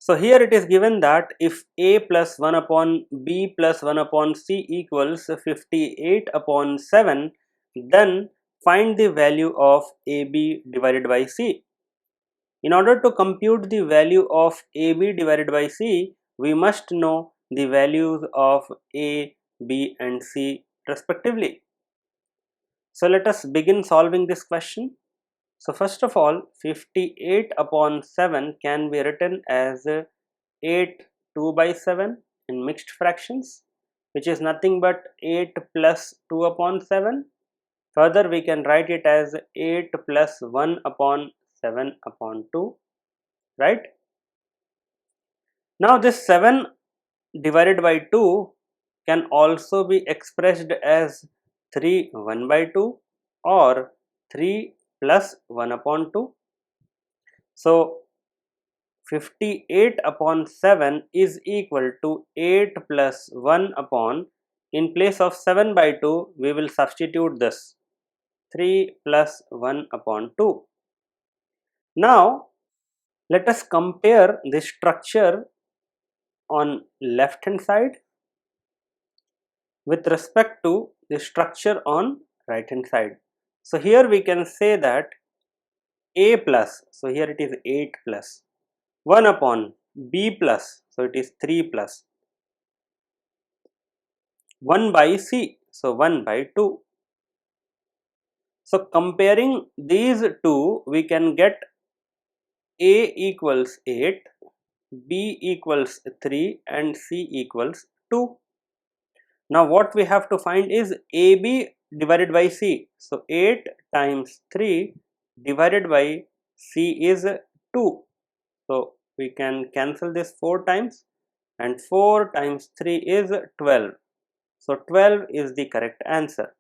So here it is given that if a plus 1 upon b plus 1 upon c equals 58 upon 7, then find the value of ab divided by c. In order to compute the value of ab divided by c, we must know the values of a, b and c respectively. So let us begin solving this question. So first of all, 58 upon 7 can be written as 8 2 by 7 in mixed fractions, which is nothing but 8 plus 2 upon 7. Further, we can write it as 8 plus 1 upon 7 upon 2, right? Now this 7 divided by 2 can also be expressed as 3 1 by 2 or 3 plus 1 upon 2. So 58 upon 7 is equal to 8 plus 1 upon, in place of 7 by 2 we will substitute this 3 plus 1 upon 2. Now let us compare the structure on left hand side with respect to the structure on right hand side. So here we can say that a plus, so here it is 8 plus 1 upon b plus, so it is 3 plus 1 by c, so 1 by 2. So comparing these two, we can get a equals 8, b equals 3 and c equals 2. Now what we have to find is ab divided by c. So 8 times 3 divided by c is 2. So we can cancel this 4 times, and 4 times 3 is 12. So 12 is the correct answer.